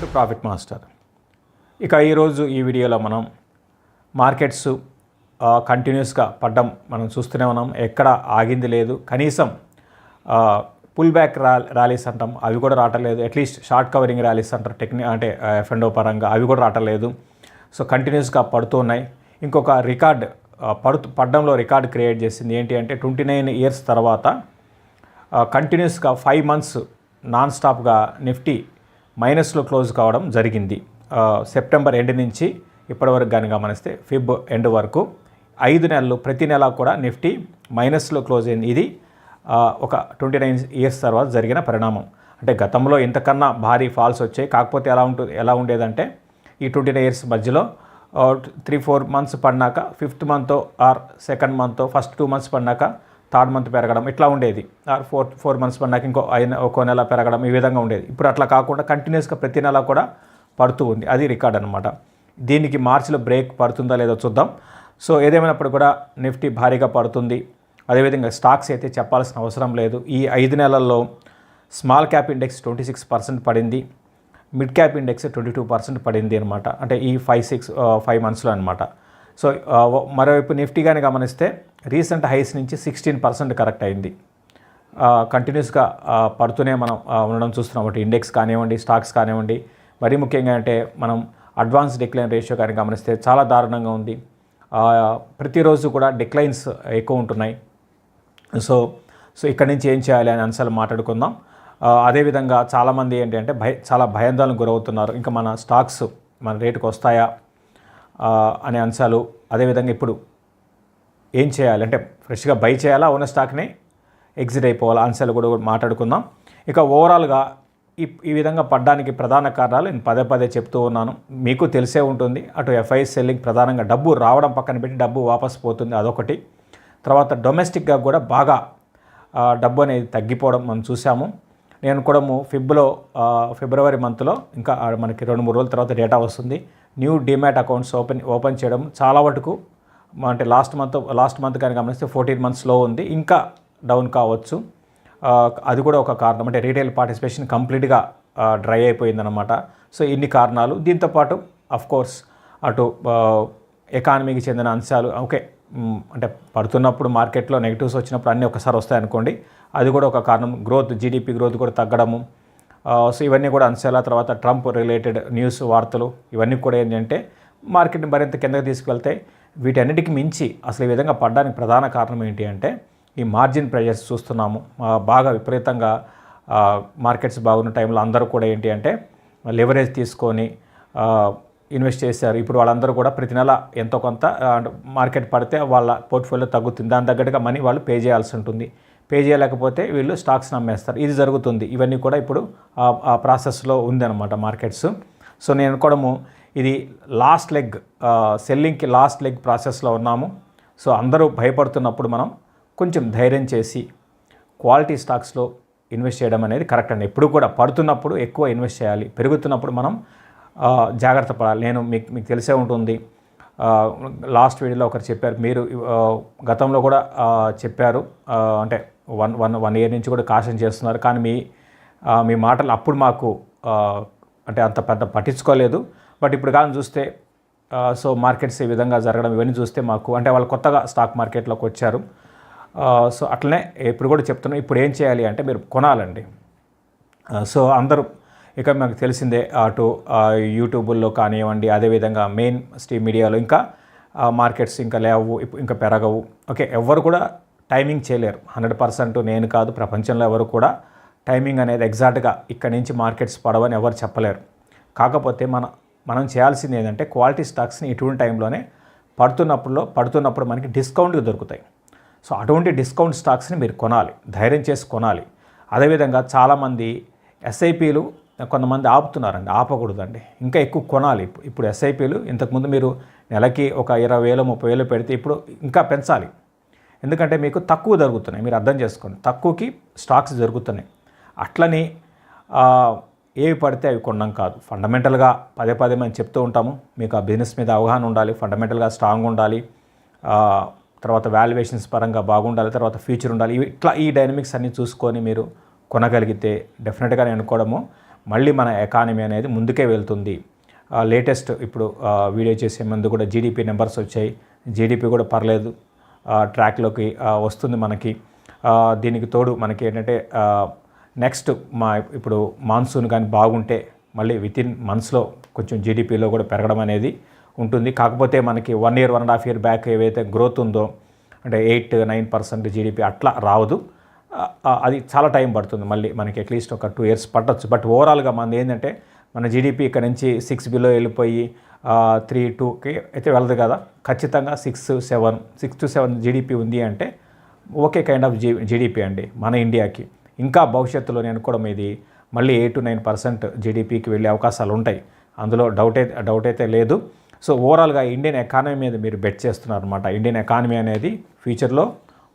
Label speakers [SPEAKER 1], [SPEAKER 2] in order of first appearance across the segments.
[SPEAKER 1] Welcome to profit master. ఇక ఈరోజు ఈ వీడియోలో మనం మార్కెట్స్ కంటిన్యూస్గా పడ్డం మనం చూస్తూనే ఉన్నాం. ఎక్కడ ఆగింది లేదు. కనీసం పుల్ బ్యాక్ ర్యాలీస్ అంటాం, అవి కూడా రావట్లేదు. అట్లీస్ట్ షార్ట్ కవరింగ్ ర్యాలీస్ అంటారు అంటే ఎఫ్ఎండో పరంగా, అవి కూడా రావట్లేదు. సో కంటిన్యూస్గా పడుతూ ఉన్నాయి. ఇంకొక రికార్డ్ పడ్డంలో రికార్డ్ క్రియేట్ చేసింది ఏంటి అంటే 29 ఇయర్స్ తర్వాత కంటిన్యూస్గా 5 months నాన్ స్టాప్గా నిఫ్టీ మైనస్లో క్లోజ్ కావడం జరిగింది. సెప్టెంబర్ ఎండ్ నుంచి ఇప్పటివరకు కానీ గమనిస్తే ఫిబ్ ఎండ్ వరకు 5 నెలలు ప్రతి నెల కూడా నిఫ్టీ మైనస్లో క్లోజ్ అయింది. ఇది ఒక 29 ఇయర్స్ తర్వాత జరిగిన పరిణామం. అంటే గతంలో ఇంతకన్నా భారీ ఫాల్స్ వచ్చాయి. కాకపోతే ఎలా ఉండేదంటే ఈ 29 ఇయర్స్ మధ్యలో 3-4 months పడినాక 5th month or 2nd month first 2 months పడినాక 3rd month పెరగడం ఇట్లా ఉండేది. ఆర్ 4 months పడినాక ఒక్కో నెల పెరగడం, ఈ విధంగా ఉండేది. ఇప్పుడు అట్లా కాకుండా కంటిన్యూస్గా ప్రతి నెల కూడా పడుతూ ఉంది. అది రికార్డ్ అనమాట. దీనికి మార్చిలో బ్రేక్ పడుతుందా లేదో చూద్దాం. సో ఏదేమైనప్పుడు కూడా నిఫ్టీ భారీగా పడుతుంది. అదేవిధంగా స్టాక్స్ అయితే చెప్పాల్సిన అవసరం లేదు. ఈ 5 నెలల్లో స్మాల్ క్యాప్ ఇండెక్స్ 26% పడింది, మిడ్ క్యాప్ ఇండెక్స్ 22% పడింది అనమాట. అంటే ఈ 5 monthsలో అనమాట. సో మరోవైపు నిఫ్టీ కానీ గమనిస్తే రీసెంట్ హైస్ నుంచి 16% కరెక్ట్ అయింది. కంటిన్యూస్గా పడుతూనే మనం ఉండడం చూస్తున్నాం. ఒకటి ఇండెక్స్ కానివ్వండి, స్టాక్స్ కానివ్వండి. మరీ ముఖ్యంగా అంటే మనం అడ్వాన్స్ డిక్లైన్ రేషియో కానీ గమనిస్తే చాలా దారుణంగా ఉంది. ప్రతిరోజు కూడా డిక్లైన్స్ ఎక్కువ ఉంటున్నాయి. సో ఇక్కడి నుంచి ఏం చేయాలి అని అంశాలు మాట్లాడుకుందాం. అదేవిధంగా చాలామంది ఏంటి అంటే చాలా భయాందోళనకు గురవుతున్నారు. ఇంకా మన స్టాక్స్ మన రేటుకు వస్తాయా అనే అంశాలు, అదేవిధంగా ఇప్పుడు ఏం చేయాలి అంటే ఫ్రెష్గా బై చేయాలా, ఉన్న స్టాక్ని ఎగ్జిట్ అయిపోవాలా అంశాలు కూడా మాట్లాడుకుందాం. ఇక ఓవరాల్గా ఈ విధంగా పడ్డానికి ప్రధాన కారణాలు నేను పదే చెప్తూ ఉన్నాను. మీకు తెలిసే ఉంటుంది. అటు ఎఫ్ఐఎస్ సెల్లింగ్ ప్రధానంగా డబ్బు రావడం పక్కన పెట్టి డబ్బు వాపస్ పోతుంది, అదొకటి. తర్వాత డొమెస్టిక్గా కూడా బాగా డబ్బు అనేది తగ్గిపోవడం మనం చూసాము. నేను కూడా ఫిబ్రవరి మంత్లో ఇంకా మనకి 2-3 రోజుల తర్వాత డేటా వస్తుంది. న్యూ డిమాట్ అకౌంట్స్ ఓపెన్ చేయడం చాలా వరకు అంటే లాస్ట్ మంత్ కానీ గమనిస్తే 14 monthsలో ఉంది. ఇంకా డౌన్ కావచ్చు. అది కూడా ఒక కారణం. అంటే రీటైల్ పార్టిసిపేషన్ కంప్లీట్గా డ్రై అయిపోయిందన్నమాట. సో ఇన్ని కారణాలు. దీంతోపాటు అఫ్కోర్స్ అటు ఎకానమీకి చెందిన అంశాలు ఓకే, అంటే పడుతున్నప్పుడు మార్కెట్లో నెగిటివ్స్ వచ్చినప్పుడు అన్నీ ఒకసారి వస్తాయనుకోండి, అది కూడా ఒక కారణం. జీడిపి గ్రోత్ కూడా తగ్గడము. సో ఇవన్నీ కూడా అంశాల తర్వాత ట్రంప్ రిలేటెడ్ న్యూస్ వార్తలు ఇవన్నీ కూడా ఏంటంటే మార్కెట్ని మరింత కిందకి తీసుకువెళ్తాయి. వీటన్నిటికి మించి అసలు ఈ విధంగా పడడానికి ప్రధాన కారణం ఏంటి అంటే ఈ మార్జిన్ ప్రెజర్స్ చూస్తున్నాము. బాగా విపరీతంగా మార్కెట్స్ బాగున్న టైంలో అందరూ కూడా ఏంటి అంటే లెవరేజ్ తీసుకొని ఇన్వెస్ట్ చేశారు. ఇప్పుడు వాళ్ళందరూ కూడా ప్రతి నెల ఎంతో కొంత మార్కెట్ పడితే వాళ్ళ పోర్ట్ఫోలియో తగ్గుతుంది. దాని తగ్గట్టుగా మనీ వాళ్ళు పే చేయాల్సి ఉంటుంది. పే చేయలేకపోతే వీళ్ళు స్టాక్స్ అమ్మేస్తారు. ఇది జరుగుతుంది. ఇవన్నీ కూడా ఇప్పుడు ఆ ప్రాసెస్లో ఉందన్నమాట మార్కెట్స్. సో నేను అనుకోవడము ఇది లాస్ట్ లెగ్ సెల్లింగ్కి లాస్ట్ లెగ్ ప్రాసెస్లో ఉన్నాము. సో అందరూ భయపడుతున్నప్పుడు మనం కొంచెం ధైర్యం చేసి క్వాలిటీ స్టాక్స్లో ఇన్వెస్ట్ చేయడం అనేది కరెక్ట్ అండి. ఎప్పుడు కూడా పడుతున్నప్పుడు ఎక్కువ ఇన్వెస్ట్ చేయాలి, పెరుగుతున్నప్పుడు మనం జాగ్రత్త పడాలి. నేను మీకు తెలిసే ఉంటుంది. లాస్ట్ వీడియోలో ఒకరు చెప్పారు, మీరు గతంలో కూడా చెప్పారు. అంటే 1 year నుంచి కూడా కాషన్ చేస్తున్నారు. కానీ మీ మాటలు అప్పుడు మాకు అంటే అంత పెద్ద పట్టించుకోలేదు. బట్ ఇప్పుడు కానీ చూస్తే సో మార్కెట్స్ ఈ విధంగా జరగడం ఇవన్నీ చూస్తే మాకు అంటే వాళ్ళు కొత్తగా స్టాక్ మార్కెట్లోకి వచ్చారు. సో అట్లనే ఇప్పుడు కూడా చెప్తున్నాం, ఇప్పుడు ఏం చేయాలి అంటే మీరు కొనాలండి. సో అందరూ ఇక మాకు తెలిసిందే అటు యూట్యూబుల్లో కానివ్వండి, అదేవిధంగా మెయిన్ స్ట్రీమ్ మీడియాలో ఇంకా మార్కెట్స్ ఇంకా లేవు, ఇంకా పెరగవు. ఓకే, ఎవరు కూడా టైమింగ్ చేయలేరు. 100% నేను కాదు, ప్రపంచంలో ఎవరు కూడా టైమింగ్ అనేది ఎగ్జాక్ట్గా ఇక్కడి నుంచి మార్కెట్స్ పడవని ఎవరు చెప్పలేరు. కాకపోతే మనం చేయాల్సింది ఏంటంటే క్వాలిటీ స్టాక్స్ని ఇటువంటి టైంలోనే పడుతున్నప్పుడు మనకి డిస్కౌంట్గా దొరుకుతాయి. సో అటువంటి డిస్కౌంట్ స్టాక్స్ని మీరు కొనాలి, ధైర్యం చేసి కొనాలి. అదేవిధంగా చాలామంది ఎస్ఐపీలు కొంతమంది ఆపుతున్నారండి. ఆపకూడదండి, ఇంకా ఎక్కువ కొనాలి. ఇప్పుడు ఎస్ఐపీలు ఇంతకుముందు మీరు నెలకి ఒక 20,000 30,000 పెడితే ఇప్పుడు ఇంకా పెంచాలి. ఎందుకంటే మీకు తక్కువ జరుగుతున్నాయి. మీరు అర్థం చేసుకోండి, తక్కువకి స్టాక్స్ జరుగుతున్నాయి. అట్లని ఏవి పడితే అవి కొనడం కాదు. ఫండమెంటల్గా పదే మనం చెప్తూ ఉంటాము, మీకు ఆ బిజినెస్ మీద అవగాహన ఉండాలి, ఫండమెంటల్గా స్ట్రాంగ్ ఉండాలి, తర్వాత వాల్యుయేషన్స్ పరంగా బాగుండాలి, తర్వాత ఫ్యూచర్ ఉండాలి. ఇట్లా ఈ డైనమిక్స్ అన్నీ చూసుకొని మీరు కొనగలిగితే డెఫినెట్గా నేను అనుకోవడము మళ్ళీ మన ఎకానమీ అనేది ముందుకే వెళ్తుంది. లేటెస్ట్ ఇప్పుడు వీడియో చేసే ముందు కూడా జీడిపి నెంబర్స్ వచ్చాయి. జీడిపి కూడా పర్లేదు ట్రాక్లోకి వస్తుంది మనకి. దీనికి తోడు మనకి ఏంటంటే నెక్స్ట్ ఇప్పుడు మాన్సూన్ కానీ బాగుంటే మళ్ళీ వితిన్ మంత్స్లో కొంచెం జీడిపిలో కూడా పెరగడం అనేది ఉంటుంది. కాకపోతే మనకి 1 year 1.5 year బ్యాక్ ఏవైతే గ్రోత్ ఉందో అంటే 8-9% జీడిపి అట్లా రావదు. అది చాలా టైం పడుతుంది. మళ్ళీ మనకి అట్లీస్ట్ ఒక 2 years పట్టచ్చు. బట్ ఓవరాల్గా మనది ఏంటంటే మన జీడిపి ఇక్కడ నుంచి 6 బిలో వెళ్ళిపోయి 3-2కి అయితే వెళ్ళదు కదా. ఖచ్చితంగా 6-7 జీడిపి ఉంది అంటే ఓకే కైండ్ ఆఫ్ జీడిపి అండి మన ఇండియాకి. ఇంకా భవిష్యత్తులో నేను అనుకోవడం ఇది మళ్ళీ 8-9% జీడిపికి వెళ్ళే అవకాశాలు ఉంటాయి. అందులో డౌట్ అయితే లేదు. సో ఓవరాల్గా ఇండియన్ ఎకానమీ మీద మీరు బెట్ చేస్తున్నారు అనమాట. ఇండియన్ ఎకానమీ అనేది ఫ్యూచర్లో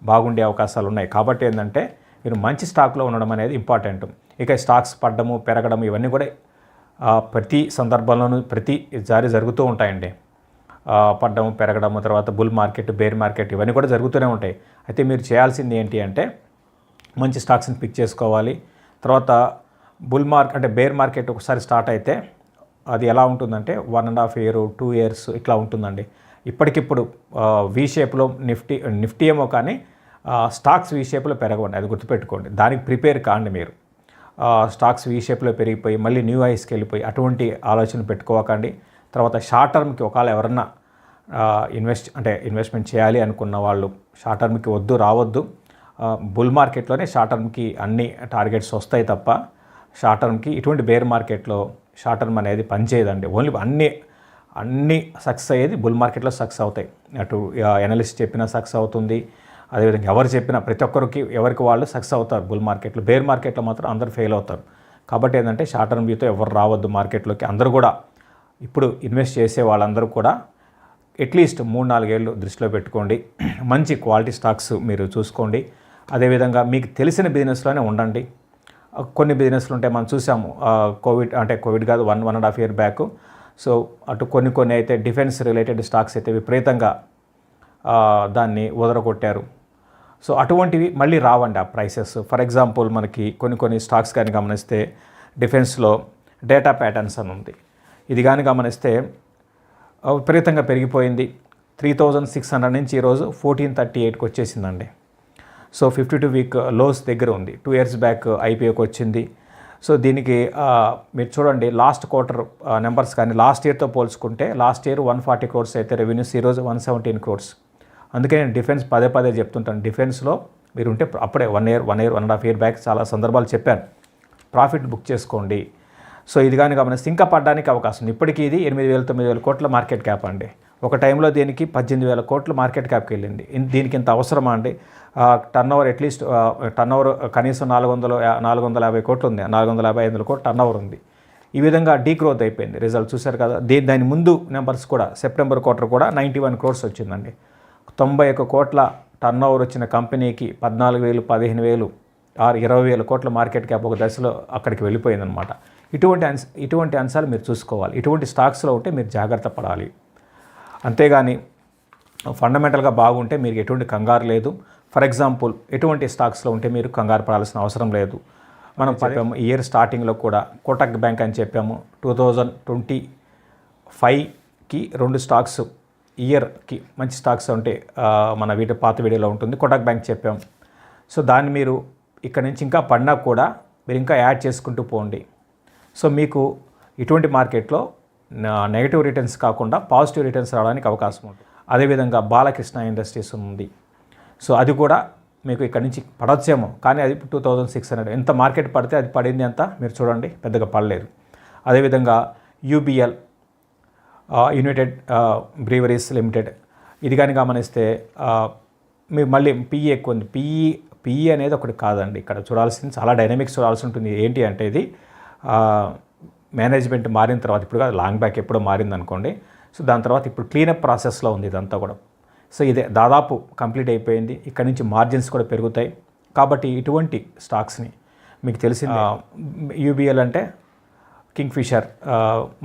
[SPEAKER 1] బాగుండే అవకాశాలు ఉన్నాయి. కాబట్టి ఏంటంటే మీరు మంచి స్టాక్లో ఉండడం అనేది ఇంపార్టెంట్. ఇక స్టాక్స్ పడ్డము పెరగడం ఇవన్నీ కూడా ప్రతి సందర్భంలోనూ ప్రతిసారి జరుగుతూ ఉంటాయండి. పడ్డము పెరగడము, తర్వాత బుల్ మార్కెట్, బేర్ మార్కెట్ ఇవన్నీ కూడా జరుగుతూనే ఉంటాయి. అయితే మీరు చేయాల్సింది ఏంటి అంటే మంచి స్టాక్స్ని పిక్ చేసుకోవాలి. తర్వాత అంటే బేర్ మార్కెట్ ఒకసారి స్టార్ట్ అయితే అది ఎలా ఉంటుందంటే 1.5 year 2 years ఇట్లా ఉంటుందండి. ఇప్పటికిప్పుడు వి షేప్లో నిఫ్టీ ఏమో కానీ స్టాక్స్ వి షేప్లో పెరగవండి, అది గుర్తుపెట్టుకోండి. దానికి ప్రిపేర్ కాండి మీరు. స్టాక్స్ వి షేప్లో పెరిగిపోయి మళ్ళీ న్యూ హైస్కి వెళ్ళిపోయి అటువంటి ఆలోచన పెట్టుకోకండి. తర్వాత షార్ట్ టర్మ్కి ఒకవేళ ఎవరన్నా ఇన్వెస్ట్మెంట్ చేయాలి అనుకున్న వాళ్ళు షార్ట్ టర్మ్కి రావద్దు. బుల్ మార్కెట్లోనే షార్ట్ టర్మ్కి అన్ని టార్గెట్స్ వస్తాయి తప్ప షార్ట్ టర్మ్కి ఇటువంటి బేర్ మార్కెట్లో షార్ట్ టర్మ్ అనేది పనిచేయదండి. ఓన్లీ అన్ని సక్సెస్ అయ్యేది బుల్ మార్కెట్లో సక్సెస్ అవుతాయి. అటు ఎనలిస్ట్ చెప్పినా సక్సెస్ అవుతుంది, అదేవిధంగా ఎవరు చెప్పినా ప్రతి ఒక్కరికి ఎవరికి వాళ్ళు సక్సెస్ అవుతారు బుల్ మార్కెట్లో. బేర్ మార్కెట్లో మాత్రం అందరూ ఫెయిల్ అవుతారు. కాబట్టి ఏంటంటే షార్ట్ టర్మ్ వ్యూతో ఎవరు రావద్దు మార్కెట్లోకి. అందరూ కూడా ఇప్పుడు ఇన్వెస్ట్ చేసే వాళ్ళందరూ కూడా అట్లీస్ట్ 3-4 ఏళ్ళు దృష్టిలో పెట్టుకోండి. మంచి క్వాలిటీ స్టాక్స్ మీరు చూసుకోండి. అదేవిధంగా మీకు తెలిసిన బిజినెస్లోనే ఉండండి. కొన్ని బిజినెస్లు ఉంటాయి, మనం చూసాము కోవిడ్ కాదు 1.5 year బ్యాక్. సో అటు కొన్ని అయితే డిఫెన్స్ రిలేటెడ్ స్టాక్స్ అయితే విపరీతంగా దాన్ని వదలగొట్టారు. సో అటువంటివి మళ్ళీ రావండి ఆ ప్రైసెస్. ఫర్ ఎగ్జాంపుల్ మనకి కొన్ని స్టాక్స్ కానీ గమనిస్తే డిఫెన్స్లో డేటా ప్యాటర్న్స్ అని ఉంది. ఇది కానీ గమనిస్తే విపరీతంగా పెరిగిపోయింది. 3600 నుంచి ఈరోజు 1438కి వచ్చేసిందండి. సో 52 week లోస్ దగ్గర ఉంది. 2 years బ్యాక్ ఐపీఓకి వచ్చింది. సో దీనికి మీరు చూడండి లాస్ట్ క్వార్టర్ నెంబర్స్ కానీ లాస్ట్ ఇయర్తో పోల్చుకుంటే లాస్ట్ ఇయర్ 140 crores అయితే రెవెన్యూస్, ఈరోజు 117 crores. అందుకే నేను డిఫెన్స్ పదే చెప్తుంటాను. డిఫెన్స్లో మీరు ఉంటే అప్పుడే 1 year 1.5 year బ్యాక్ చాలా సందర్భాలు చెప్పాను, ప్రాఫిట్ బుక్ చేసుకోండి. సో ఇది కానీ గమనిస్తే ఇంకా పడడానికి అవకాశం ఉంది. ఇప్పటికీ ఇది 8,000-9,000 కోట్ల మార్కెట్ క్యాప్ అండి. ఒక టైంలో దీనికి 18,000 కోట్లు మార్కెట్ క్యాప్కి వెళ్ళింది. దీనికి ఇంత అవసరమా అండి? టర్నోవర్ అట్లీస్ట్ టర్నోవర్ కనీసం 450 కోట్లు ఉంది, 450-500 కోట్లు టర్నోవర్ ఉంది. ఈ విధంగా డీగ్రోత్ అయిపోయింది. రిజల్ట్ చూశారు కదా. దాని ముందు నెంబర్స్ కూడా సెప్టెంబర్ క్వార్టర్ కూడా 91 crores వచ్చిందండి. 91 కోట్ల టర్నోవర్ వచ్చిన కంపెనీకి 14,000, 15,000 ఆర్ 20,000 కోట్ల మార్కెట్ క్యాప్ ఒక దశలో అక్కడికి వెళ్ళిపోయిందనమాట. ఇటువంటి అంశాలు మీరు చూసుకోవాలి. ఇటువంటి స్టాక్స్లో ఉంటే మీరు జాగ్రత్త పడాలి. అంతేగాని ఫండమెంటల్గా బాగుంటే మీరు ఎటువంటి కంగారు లేదు. ఫర్ ఎగ్జాంపుల్ ఎటువంటి స్టాక్స్లో ఉంటే మీరు కంగారు పడాల్సిన అవసరం లేదు. మనం చెప్పాము ఇయర్ స్టార్టింగ్లో కూడా కోటక్ బ్యాంక్ అని చెప్పాము. 2025కి 2 స్టాక్స్ ఇయర్కి మంచి స్టాక్స్ ఉంటే మన పాత వీడియోలో ఉంటుంది. కోటక్ బ్యాంక్ చెప్పాము. సో దాన్ని మీరు ఇక్కడ నుంచి ఇంకా పడినా కూడా మీరు ఇంకా యాడ్ చేసుకుంటూ పోండి. సో మీకు ఇటువంటి మార్కెట్లో నెగిటివ్ రిటర్న్స్ కాకుండా పాజిటివ్ రిటర్న్స్ రావడానికి అవకాశం ఉంటుంది. అదేవిధంగా బాలకృష్ణ ఇండస్ట్రీస్ ఉంది. సో అది కూడా మీకు ఇక్కడ నుంచి పడొచ్చేమో, కానీ అది 2600 ఎంత మార్కెట్ పడితే అది పడింది అంత మీరు చూడండి, పెద్దగా పడలేదు. అదేవిధంగా యూబీఎల్ యునైటెడ్ బ్రీవరీస్ లిమిటెడ్ ఇది కానీ గమనిస్తే మీరు మళ్ళీ పిఈ ఎక్కువ ఉంది. పిఈ అనేది ఒకటి కాదండి, ఇక్కడ చూడాల్సింది చాలా డైనమిక్స్ చూడాల్సి ఉంటుంది. ఏంటి అంటే ఇది మేనేజ్మెంట్ మారిన తర్వాత, ఇప్పుడు కాదు లాంగ్ బ్యాక్ ఎప్పుడో మారింది అనుకోండి. సో దాని తర్వాత ఇప్పుడు క్లీనప్ ప్రాసెస్లో ఉంది ఇదంతా కూడా. సో ఇదే దాదాపు కంప్లీట్ అయిపోయింది. ఇక్కడ నుంచి మార్జిన్స్ కూడా పెరుగుతాయి. కాబట్టి ఇటువంటి స్టాక్స్ని మీకు తెలిసిన యూబీఎల్ అంటే కింగ్ఫిషర్,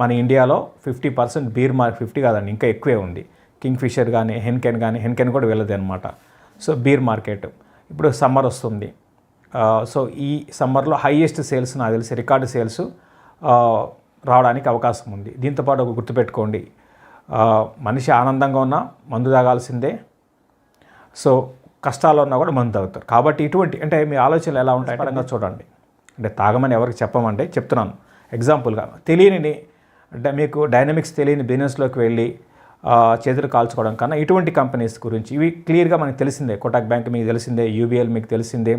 [SPEAKER 1] మన ఇండియాలో 50% బీర్ 50 కాదండి ఇంకా ఎక్కువే ఉంది. కింగ్ఫిషర్ కానీ హెన్కెన్ కూడా వెళ్ళదు అనమాట. సో బీర్ మార్కెట్ ఇప్పుడు సమ్మర్ వస్తుంది. సో ఈ సమ్మర్లో హైయెస్ట్ సేల్స్ నాకు తెలిసి రికార్డు సేల్స్ రావడానికి అవకాశం ఉంది. దీంతోపాటు ఒక గుర్తుపెట్టుకోండి, మనిషి ఆనందంగా ఉన్నా మందు తాగాల్సిందే. సో కష్టాల్లో ఉన్నా కూడా మందు తాగుతారు. కాబట్టి ఇటువంటి అంటే మీ ఆలోచనలు ఎలా ఉంటాయి పరంగా చూడండి. అంటే తాగమని ఎవరికి చెప్పమంటే చెప్తున్నాను ఎగ్జాంపుల్గా. తెలియని అంటే మీకు డైనమిక్స్ తెలియని బిజినెస్లోకి వెళ్ళి చేతులు కాల్చుకోవడం కన్నా ఇటువంటి కంపెనీస్ గురించి ఇవి క్లియర్గా మనకు తెలిసిందే. కోటక్ బ్యాంక్ మీకు తెలిసిందే, యూబీఎల్ మీకు తెలిసిందే.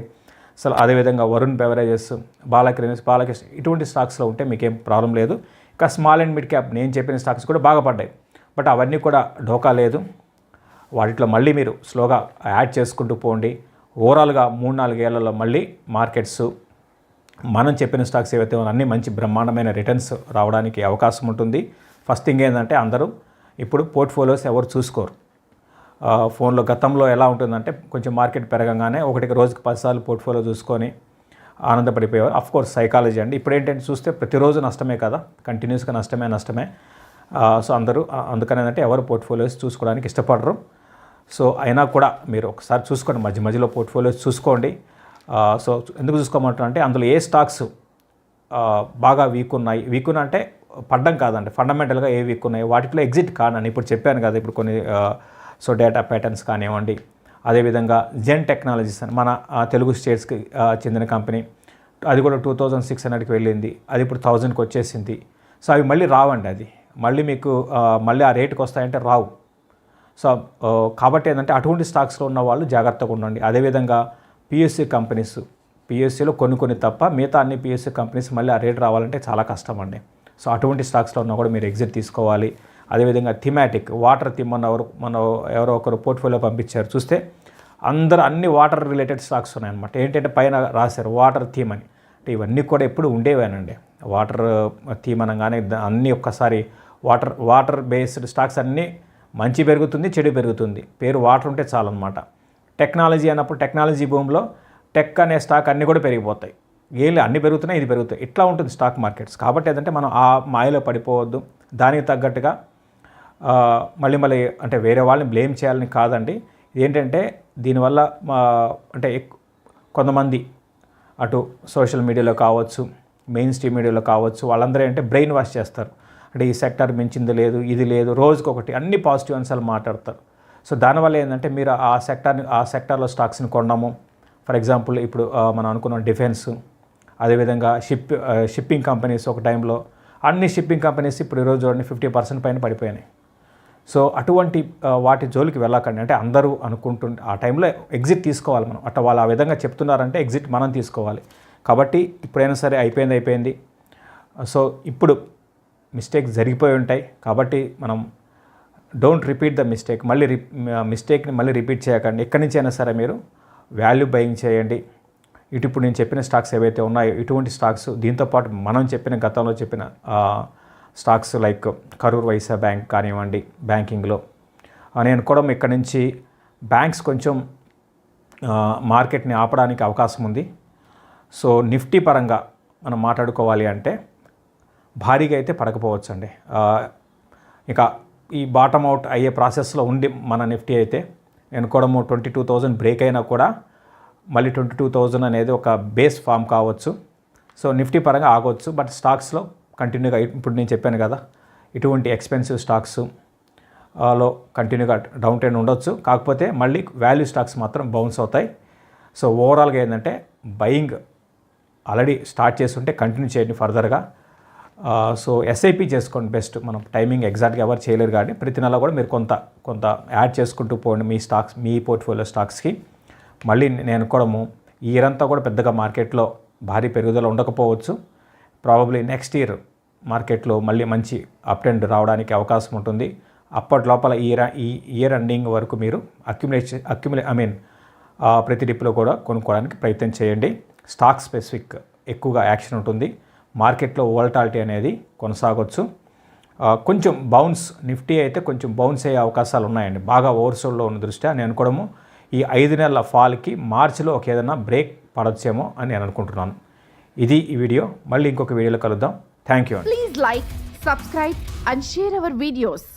[SPEAKER 1] అసలు అదేవిధంగా వరుణ్ బెవరేజెస్, బాలకృష్ణ ఇటువంటి స్టాక్స్లో ఉంటే మీకేం ప్రాబ్లం లేదు. ఇంకా స్మాల్ అండ్ మిడ్ క్యాప్ నేను చెప్పిన స్టాక్స్ కూడా బాగా పడ్డాయి. బట్ అవన్నీ కూడా ఢోకా లేదు. వాటిలో మళ్ళీ మీరు స్లోగా యాడ్ చేసుకుంటూ పోండి. ఓవరాల్గా 3-4 ఏళ్లలో మళ్ళీ మార్కెట్స్ మనం చెప్పిన స్టాక్స్ ఏవైతే అన్నీ మంచి బ్రహ్మాండమైన రిటర్న్స్ రావడానికి అవకాశం ఉంటుంది. ఫస్ట్ థింగ్ ఏంటంటే అందరూ ఇప్పుడు పోర్ట్ఫోలియోస్ ఎవరు చూసుకోరు. ఫోన్లో గతంలో ఎలా ఉంటుందంటే కొంచెం మార్కెట్ పెరగంగానే ఒకటికి రోజుకి 10 సార్లు పోర్ట్ఫోలియో చూసుకొని ఆనందపడిపోయేవారు. అఫ్కోర్స్ సైకాలజీ అండి. ఇప్పుడు ఏంటంటే చూస్తే ప్రతిరోజు నష్టమే కదా, కంటిన్యూస్గా నష్టమే. సో అందరూ అందుకని ఏంటంటే ఎవరు పోర్ట్ఫోలియోస్ చూసుకోవడానికి ఇష్టపడరు. సో అయినా కూడా మీరు ఒకసారి చూసుకోండి, మధ్యలో పోర్ట్ఫోలియోస్ చూసుకోండి. సో ఎందుకు చూసుకోమంటున్నా అంటే అందులో ఏ స్టాక్స్ బాగా వీక్ ఉన్నాయి అంటే పడ్డం కాదండి, ఫండమెంటల్గా ఏ వీక్ ఉన్నాయి వాటిలో ఎగ్జిట్ కానని ఇప్పుడు చెప్పాను కదా. ఇప్పుడు కొన్ని సో డేటా ప్యాటర్న్స్ కానివ్వండి, అదేవిధంగా జెన్ టెక్నాలజీస్ అని మన తెలుగు స్టేట్స్కి చెందిన కంపెనీ, అది కూడా 2600కి వెళ్ళింది, అది ఇప్పుడు 1000కి వచ్చేసింది. సో అవి మళ్ళీ రావండి, అది మళ్ళీ మీకు మళ్ళీ ఆ రేటుకి వస్తాయంటే రావు. సో కాబట్టి ఏంటంటే అటువంటి స్టాక్స్లో ఉన్న వాళ్ళు జాగ్రత్తగా ఉండండి. అదేవిధంగా పిఎస్సి కంపెనీస్, పిఎస్సిలో కొన్ని తప్ప మిగతా అన్ని పిఎస్సి కంపెనీస్ మళ్ళీ ఆ రేట్ రావాలంటే చాలా కష్టం అండి. సో అటువంటి స్టాక్స్లో ఉన్నా కూడా మీరు ఎగ్జిట్ తీసుకోవాలి. అదేవిధంగా థీమాటిక్ వాటర్ థీమ్ మన ఎవరో ఒకరు పోర్ట్ఫోలియో పంపించారు, చూస్తే అన్ని వాటర్ రిలేటెడ్ స్టాక్స్ ఉన్నాయన్నమాట. ఏంటంటే పైన రాశారు వాటర్ థీమ్ అని. అంటే ఇవన్నీ కూడా ఎప్పుడు ఉండేవేనండి. వాటర్ థీమ్ అనగానే అన్నీ ఒక్కసారి వాటర్ బేస్డ్ స్టాక్స్ అన్నీ మంచి పెరుగుతుంది, చెడు పెరుగుతుంది. పేరు వాటర్ ఉంటే చాలన్నమాట. టెక్నాలజీ అన్నప్పుడు టెక్నాలజీ భూమిలో టెక్ అనే స్టాక్ అన్నీ కూడా పెరిగిపోతాయి. అన్నీ పెరుగుతున్నాయి, ఇది పెరుగుతాయి, ఇట్లా ఉంటుంది స్టాక్ మార్కెట్స్. కాబట్టి ఏంటంటే మనం ఆ మాయలో పడిపోవద్దు. దానికి తగ్గట్టుగా మళ్ళీ అంటే వేరే వాళ్ళని బ్లేమ్ చేయాలని కాదండి. ఏంటంటే దీనివల్ల అంటే కొంతమంది అటు సోషల్ మీడియాలో కావచ్చు, మెయిన్ స్ట్రీమ్ మీడియాలో కావచ్చు, వాళ్ళందరూ అంటే బ్రెయిన్ వాష్ చేస్తారు. అంటే ఈ సెక్టర్ మించింది లేదు, ఇది లేదు, రోజుకొకటి అన్ని పాజిటివ్ అంశాలు మాట్లాడతారు. సో దానివల్ల ఏంటంటే మీరు ఆ సెక్టార్లో స్టాక్స్ని కొనడము. ఫర్ ఎగ్జాంపుల్ ఇప్పుడు మనం అనుకున్న డిఫెన్స్, అదేవిధంగా షిప్పింగ్ కంపెనీస్ ఒక టైంలో అన్ని షిప్పింగ్ కంపెనీస్ ఇప్పుడు ఈరోజు చూడండి 50% పైన పడిపోయినాయి. సో అటువంటి వాటి జోలికి వెళ్ళకండి. అంటే అందరూ ఆ టైంలో ఎగ్జిట్ తీసుకోవాలి మనం. అట్లా వాళ్ళు ఆ విధంగా చెప్తున్నారంటే ఎగ్జిట్ మనం తీసుకోవాలి. కాబట్టి ఇప్పుడైనా సరే అయిపోయింది. సో ఇప్పుడు మిస్టేక్స్ జరిగిపోయి ఉంటాయి. కాబట్టి మనం డోంట్ రిపీట్ ద మిస్టేక్. మిస్టేక్ని మళ్ళీ రిపీట్ చేయకండి. ఎక్కడి నుంచి అయినా సరే మీరు వాల్యూ బయింగ్ చేయండి. ఇప్పుడు నేను చెప్పిన స్టాక్స్ ఏవైతే ఉన్నాయో ఇటువంటి స్టాక్స్, దీంతోపాటు మనం గతంలో చెప్పిన స్టాక్స్ లైక్ కరూర్ వైశ్య బ్యాంక్ కానివ్వండి, బ్యాంకింగ్లో నేను కూడా ఇక్కడ నుంచి బ్యాంక్స్ కొంచెం మార్కెట్ని ఆపడానికి అవకాశం ఉంది. సో నిఫ్టీ పరంగా మనం మాట్లాడుకోవాలి అంటే భారీగా అయితే పడకపోవచ్చు అండి. ఇక ఈ బాటమ్ అవుట్ అయ్యే ప్రాసెస్లో ఉండి మన నిఫ్టీ అయితే నేను కూడా 22,000 బ్రేక్ అయినా కూడా మళ్ళీ 22,000 అనేది ఒక బేస్ ఫామ్ కావచ్చు. సో నిఫ్టీ పరంగా ఆగవచ్చు. బట్ స్టాక్స్లో కంటిన్యూగా ఇప్పుడు నేను చెప్పాను కదా, ఇటువంటి ఎక్స్పెన్సివ్ స్టాక్స్ లో కంటిన్యూగా డౌన్ ట్రెండ్ ఉండొచ్చు. కాకపోతే మళ్ళీ వాల్యూ స్టాక్స్ మాత్రం బౌన్స్ అవుతాయి. సో ఓవరాల్గా ఏంటంటే బయింగ్ ఆల్రెడీ స్టార్ట్ చేస్తుంటే కంటిన్యూ చేయండి ఫర్దర్గా. సో ఎస్ఐపి చేసుకోండి బెస్ట్. మనం టైమింగ్ ఎగ్జాక్ట్గా ఎవరు చేయలేరు కానీ ప్రతి నెల కూడా మీరు కొంత యాడ్ చేసుకుంటూ పోండి మీ పోర్ట్ఫోలియో స్టాక్స్కి. మళ్ళీ నేను కూడా ఈ ఇయర్ అంతా కూడా పెద్దగా మార్కెట్లో భారీ పెరుగుదల ఉండకపోవచ్చు. ప్రాబబ్లీ నెక్స్ట్ ఇయర్ మార్కెట్లో మళ్ళీ మంచి అప్ ట్రెండ్ రావడానికి అవకాశం ఉంటుంది. అప్పటి లోపల ఈ ఇయర్ ఎండింగ్ వరకు మీరు ప్రతి డిప్లో కూడా కొనుక్కోవడానికి ప్రయత్నం చేయండి. స్టాక్ స్పెసిఫిక్ ఎక్కువగా యాక్షన్ ఉంటుంది. మార్కెట్లో వోలటాలిటీ అనేది కొనసాగొచ్చు. కొంచెం నిఫ్టీ అయితే కొంచెం బౌన్స్ అయ్యే అవకాశాలు ఉన్నాయండి. బాగా ఓవర్సోల్డ్లో ఉన్న దృష్ట్యా నేను అనుకోవడము ఈ 5 నెలల ఫాల్కి మార్చిలో ఏదైనా బ్రేక్ పడొచ్చేమో అని నేను అనుకుంటున్నాను. ఇది ఈ వీడియో. మళ్ళీ ఇంకొక వీడియోలో కలుద్దాం. Thank you.
[SPEAKER 2] Please like, subscribe and share our videos.